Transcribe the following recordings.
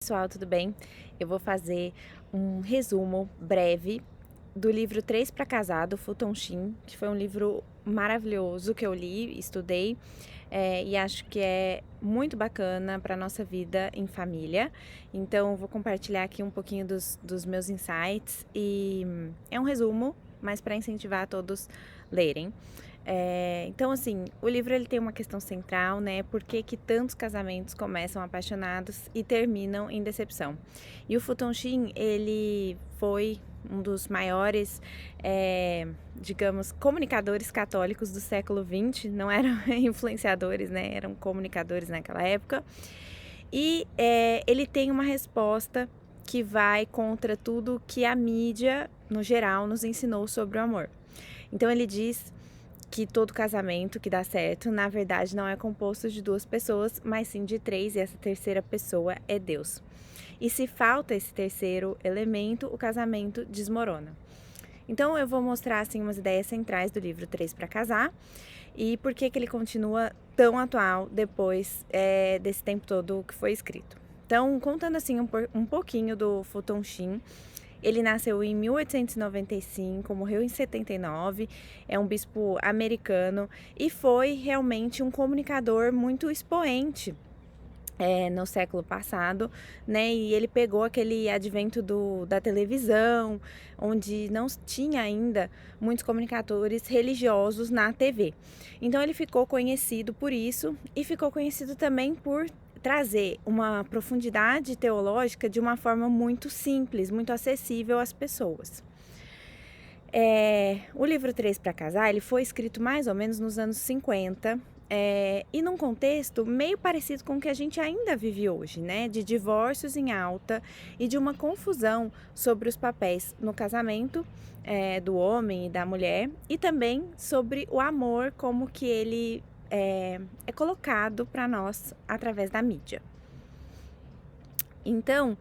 Pessoal, tudo bem? Eu vou fazer um resumo breve do livro Três para Casar, do Fulton Sheen, que foi um livro maravilhoso que eu li, estudei, e acho que é muito bacana para a nossa vida em família. Então, eu vou compartilhar aqui um pouquinho dos meus insights e é um resumo, mas para incentivar a todos lerem. Então, assim, o livro ele tem uma questão central, né? Por que que tantos casamentos começam apaixonados e terminam em decepção? E o Fulton Sheen, ele foi um dos maiores, digamos, comunicadores católicos do século XX, não eram influenciadores, né? Eram comunicadores naquela época. E ele tem uma resposta que vai contra tudo que a mídia, no geral, nos ensinou sobre o amor. Então ele diz que todo casamento que dá certo, na verdade, não é composto de duas pessoas, mas sim de três, e essa terceira pessoa é Deus. E se falta esse terceiro elemento, o casamento desmorona. Então eu vou mostrar assim umas ideias centrais do livro Três para Casar e por que ele continua tão atual depois desse tempo todo que foi escrito. Então, contando assim um pouquinho do Fulton Sheen, ele nasceu em 1895, morreu em 79, é um bispo americano e foi realmente um comunicador muito expoente no século passado, né? E ele pegou aquele advento da televisão, onde não tinha ainda muitos comunicadores religiosos na TV. Então ele ficou conhecido por isso e ficou conhecido também por trazer uma profundidade teológica de uma forma muito simples, muito acessível às pessoas. O livro Três para Casar, ele foi escrito mais ou menos nos anos 50, e num contexto meio parecido com o que a gente ainda vive hoje, né? De divórcios em alta e de uma confusão sobre os papéis no casamento do homem e da mulher, e também sobre o amor, como que ele é colocado para nós através da mídia. Então,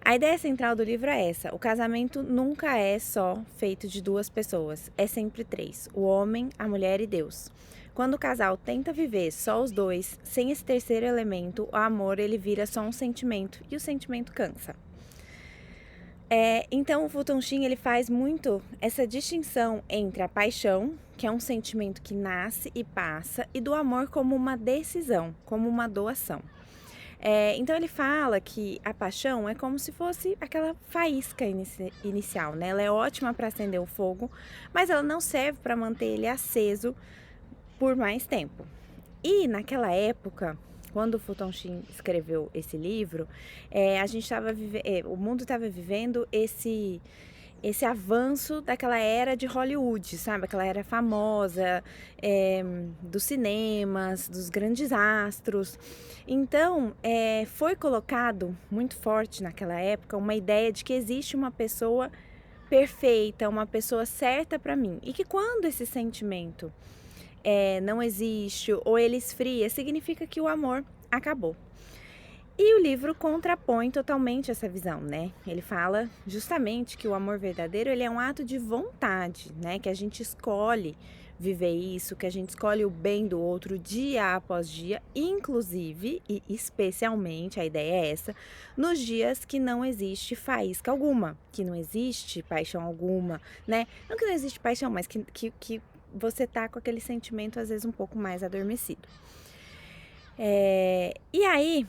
a ideia central do livro é essa: o casamento nunca é só feito de duas pessoas, é sempre três: o homem, a mulher e Deus. Quando o casal tenta viver só os dois, sem esse terceiro elemento, o amor ele vira só um sentimento e o sentimento cansa. Então o Fulton Sheen ele faz muito essa distinção entre a paixão, que é um sentimento que nasce e passa, e do amor como uma decisão, como uma doação. Então ele fala que a paixão é como se fosse aquela faísca inicial, né? Ela é ótima para acender o fogo, mas ela não serve para manter ele aceso por mais tempo. E naquela época, quando o Fulton Sheen escreveu esse livro, a gente o mundo estava vivendo esse avanço daquela era de Hollywood, sabe? Aquela era famosa, dos cinemas, dos grandes astros. Então, foi colocado muito forte naquela época uma ideia de que existe uma pessoa perfeita, uma pessoa certa para mim. E que quando esse sentimento não existe ou ele esfria, significa que o amor acabou. E o livro contrapõe totalmente essa visão, né? Ele fala justamente que o amor verdadeiro ele é um ato de vontade, né? Que a gente escolhe viver isso, que a gente escolhe o bem do outro dia após dia, inclusive e especialmente, a ideia é essa, nos dias que não existe faísca alguma, que não existe paixão alguma, né? Não que não existe paixão, mas que você tá com aquele sentimento às vezes um pouco mais adormecido. E aí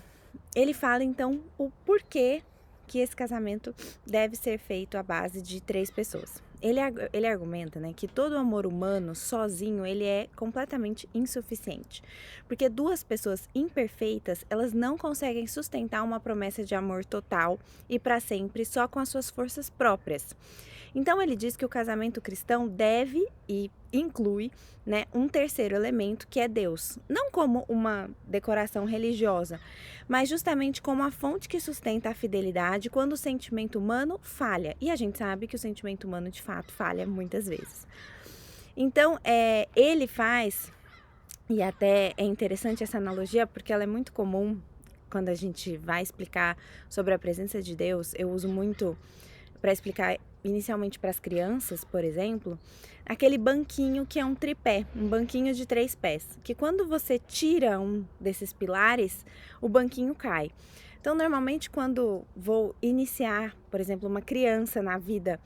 ele fala então o porquê que esse casamento deve ser feito à base de três pessoas. Ele argumenta, né, que todo amor humano sozinho ele é completamente insuficiente, porque duas pessoas imperfeitas elas não conseguem sustentar uma promessa de amor total e para sempre só com as suas forças próprias. Então ele diz que o casamento cristão deve e inclui, né, um terceiro elemento que é Deus, não como uma decoração religiosa, mas justamente como a fonte que sustenta a fidelidade quando o sentimento humano falha. E a gente sabe que o sentimento humano de fato falha muitas vezes. Então ele faz, e até é interessante essa analogia porque ela é muito comum quando a gente vai explicar sobre a presença de Deus. Eu uso muito para explicar inicialmente para as crianças, por exemplo, aquele banquinho que é um tripé, um banquinho de 3 pés, que quando você tira um desses pilares, o banquinho cai. Então, normalmente, quando vou iniciar, por exemplo, uma criança na vida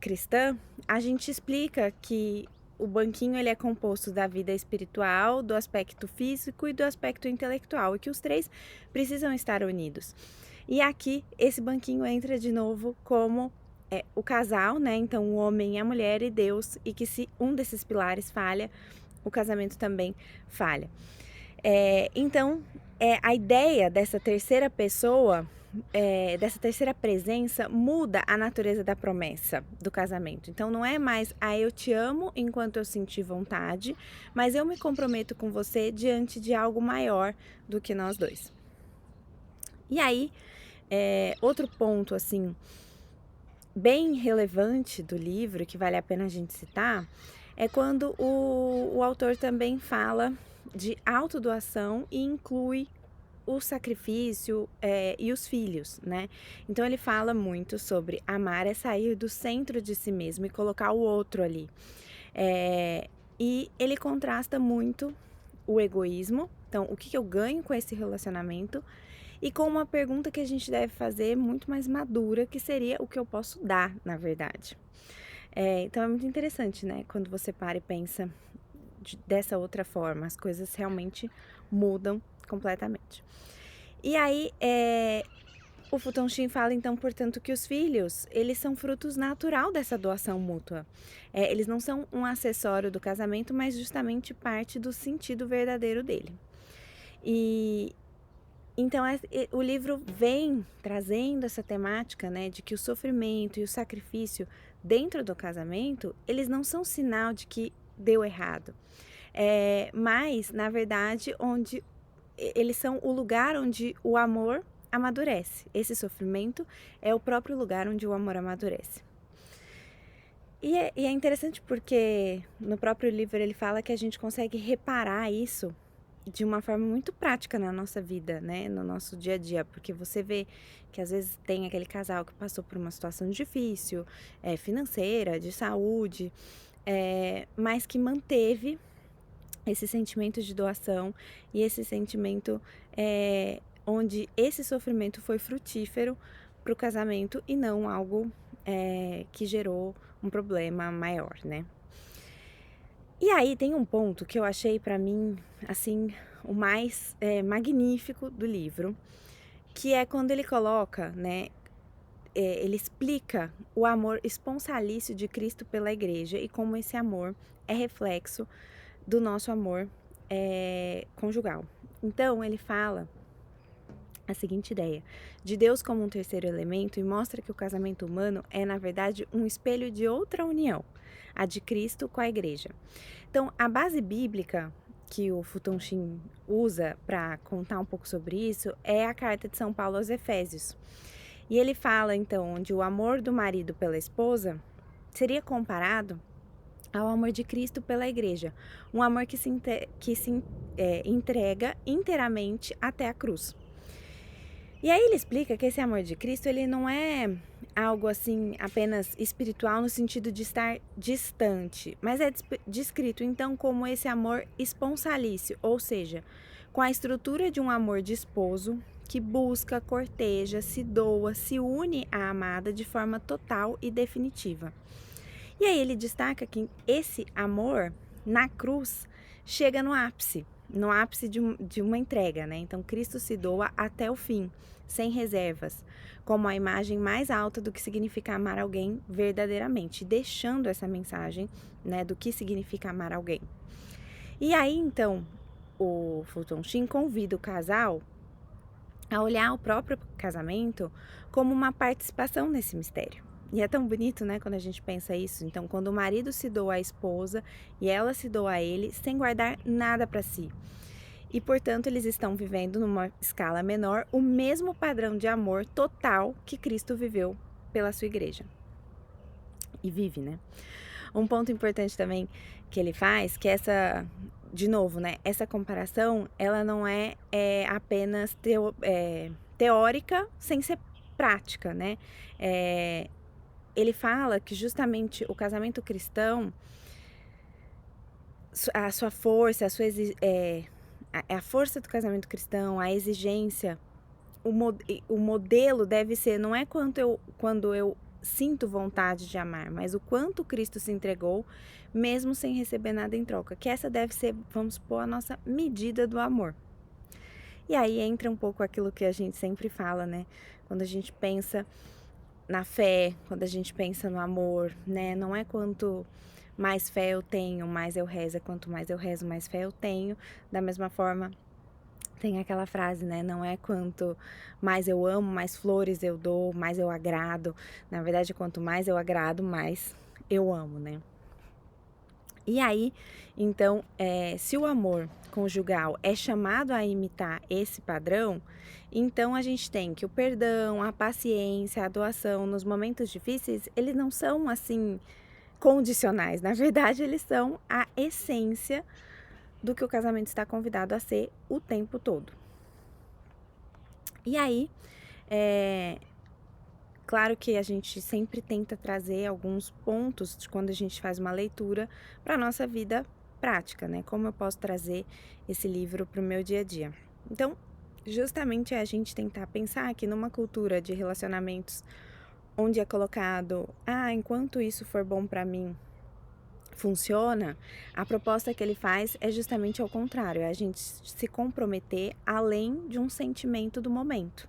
cristã, a gente explica que o banquinho ele é composto da vida espiritual, do aspecto físico e do aspecto intelectual, e que os três precisam estar unidos. E aqui, esse banquinho entra de novo como o casal, né? Então, o homem e a mulher e Deus, e que se um desses pilares falha, o casamento também falha. Então, a ideia dessa terceira pessoa, dessa terceira presença, muda a natureza da promessa do casamento. Então, não é mais, eu te amo enquanto eu sentir vontade, mas eu me comprometo com você diante de algo maior do que nós dois. E aí, outro ponto, assim, bem relevante do livro, que vale a pena a gente citar, é quando o autor também fala de autodoação e inclui o sacrifício e os filhos, né? Então ele fala muito sobre amar é sair do centro de si mesmo e colocar o outro ali. E ele contrasta muito o egoísmo, então o que eu ganho com esse relacionamento, e com uma pergunta que a gente deve fazer muito mais madura, que seria o que eu posso dar, na verdade. Então é muito interessante, né? Quando você para e pensa dessa outra forma, as coisas realmente mudam completamente. E aí, o Futon Shin fala então, portanto, que os filhos, eles são frutos natural dessa doação mútua. Eles não são um acessório do casamento, mas justamente parte do sentido verdadeiro dele. E então o livro vem trazendo essa temática, né, de que o sofrimento e o sacrifício dentro do casamento, eles não são sinal de que deu errado. Mas, na verdade, onde eles são o lugar onde o amor amadurece. Esse sofrimento é o próprio lugar onde o amor amadurece. E é interessante porque no próprio livro ele fala que a gente consegue reparar isso de uma forma muito prática na nossa vida, né? No nosso dia a dia, porque você vê que às vezes tem aquele casal que passou por uma situação difícil, financeira, de saúde, mas que manteve esse sentimento de doação e esse sentimento onde esse sofrimento foi frutífero para o casamento e não algo que gerou um problema maior, né? E aí tem um ponto que eu achei para mim, assim, o mais magnífico do livro, que é quando ele coloca, né, ele explica o amor esponsalício de Cristo pela igreja e como esse amor é reflexo do nosso amor conjugal. Então, ele fala a seguinte ideia, de Deus como um terceiro elemento, e mostra que o casamento humano é, na verdade, um espelho de outra união, a de Cristo com a igreja. Então, a base bíblica que o Futon Shin usa para contar um pouco sobre isso é a carta de São Paulo aos Efésios. E ele fala, então, onde o amor do marido pela esposa seria comparado ao amor de Cristo pela igreja, um amor que se entrega inteiramente até a cruz. E aí ele explica que esse amor de Cristo, ele não é algo assim apenas espiritual no sentido de estar distante, mas é descrito então como esse amor esponsalício, ou seja, com a estrutura de um amor de esposo que busca, corteja, se doa, se une à amada de forma total e definitiva. E aí ele destaca que esse amor na cruz chega no ápice de uma entrega, né? Então Cristo se doa até o fim, sem reservas, como a imagem mais alta do que significa amar alguém verdadeiramente, deixando essa mensagem, né, do que significa amar alguém. E aí então o Futon Shin convida o casal a olhar o próprio casamento como uma participação nesse mistério. E é tão bonito, né, quando a gente pensa isso. Então, quando o marido se doa à esposa e ela se doa a ele, sem guardar nada para si. E, portanto, eles estão vivendo numa escala menor o mesmo padrão de amor total que Cristo viveu pela sua igreja. E vive, né? Um ponto importante também que ele faz, que essa, de novo, né, essa comparação, ela não é apenas teórica sem ser prática, né? Ele fala que justamente o casamento cristão, a sua força, a força do casamento cristão, a exigência o modelo deve ser, não é quando eu sinto vontade de amar, mas o quanto Cristo se entregou, mesmo sem receber nada em troca. Que essa deve ser, vamos supor, a nossa medida do amor. E aí entra um pouco aquilo que a gente sempre fala, né? Quando a gente pensa na fé, quando a gente pensa no amor, né? Não é quanto mais fé eu tenho, mais eu rezo, é quanto mais eu rezo, mais fé eu tenho. Da mesma forma, tem aquela frase, né? Não é quanto mais eu amo, mais flores eu dou, mais eu agrado. Na verdade, quanto mais eu agrado, mais eu amo, né? E aí, então, se o amor conjugal é chamado a imitar esse padrão, então a gente tem que o perdão, a paciência, a doação nos momentos difíceis, eles não são assim condicionais. Na verdade, eles são a essência do que o casamento está convidado a ser o tempo todo. E aí, claro que a gente sempre tenta trazer alguns pontos de quando a gente faz uma leitura para a nossa vida prática, né? Como eu posso trazer esse livro para o meu dia a dia. Então, justamente é a gente tentar pensar que numa cultura de relacionamentos onde é colocado, enquanto isso for bom para mim, funciona, a proposta que ele faz é justamente ao contrário, é a gente se comprometer além de um sentimento do momento.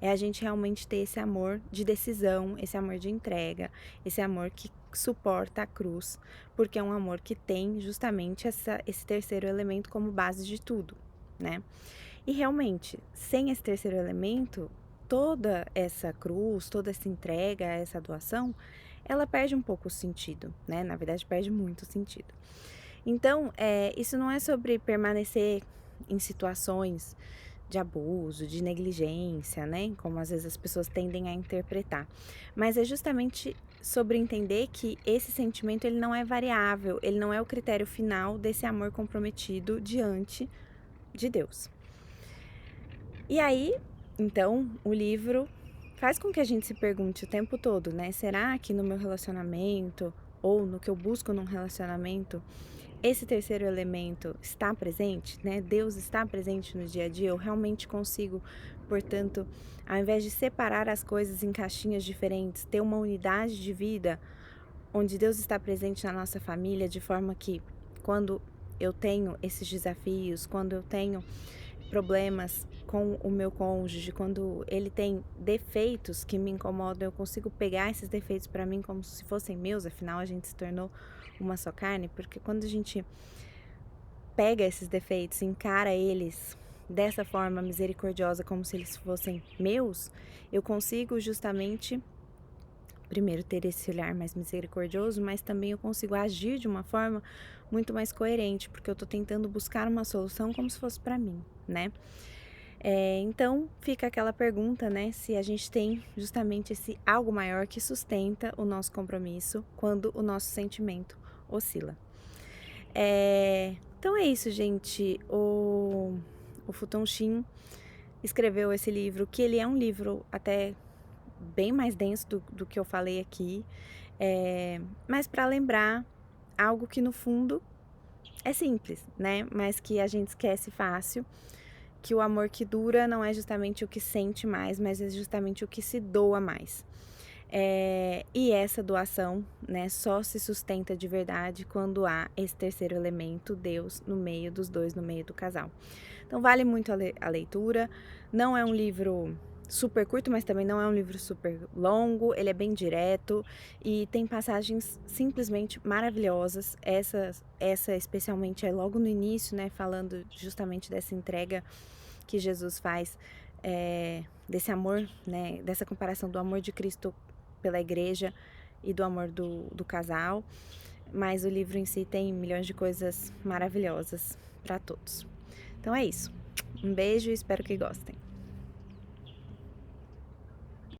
É a gente realmente ter esse amor de decisão, esse amor de entrega, esse amor que suporta a cruz, porque é um amor que tem justamente esse terceiro elemento como base de tudo, né? E realmente, sem esse terceiro elemento, toda essa cruz, toda essa entrega, essa doação, ela perde um pouco o sentido, né? Na verdade, perde muito o sentido. Então, isso não é sobre permanecer em situações de abuso, de negligência, né? Como às vezes as pessoas tendem a interpretar. Mas é justamente sobre entender que esse sentimento ele não é variável, ele não é o critério final desse amor comprometido diante de Deus. E aí, então, o livro faz com que a gente se pergunte o tempo todo, né? Será que no meu relacionamento ou no que eu busco num relacionamento esse terceiro elemento está presente, né? Deus está presente no dia a dia. Eu realmente consigo, portanto, ao invés de separar as coisas em caixinhas diferentes, ter uma unidade de vida onde Deus está presente na nossa família, de forma que quando eu tenho esses desafios, quando eu tenho problemas com o meu cônjuge, quando ele tem defeitos que me incomodam, eu consigo pegar esses defeitos para mim como se fossem meus, afinal a gente se tornou uma só carne, porque quando a gente pega esses defeitos, encara eles dessa forma misericordiosa como se eles fossem meus, eu consigo justamente primeiro ter esse olhar mais misericordioso, mas também eu consigo agir de uma forma muito mais coerente, porque eu tô tentando buscar uma solução como se fosse para mim, né? Então fica aquela pergunta, né? Se a gente tem justamente esse algo maior que sustenta o nosso compromisso quando o nosso sentimento oscila. Então é isso, gente. O Futon Shin escreveu esse livro, que ele é um livro até bem mais denso do que eu falei aqui, mas para lembrar algo que no fundo é simples, né? Mas que a gente esquece fácil, que o amor que dura não é justamente o que sente mais, mas é justamente o que se doa mais. E essa doação, né, só se sustenta de verdade quando há esse terceiro elemento, Deus, no meio dos dois, no meio do casal. Então vale muito a leitura. Não é um livro super curto, mas também não é um livro super longo. Ele é bem direto e tem passagens simplesmente maravilhosas. Essa especialmente é logo no início, né, falando justamente dessa entrega que Jesus faz, desse amor, né, dessa comparação do amor de Cristo pela igreja e do amor do casal, mas o livro em si tem milhões de coisas maravilhosas para todos. Então é isso. Um beijo e espero que gostem.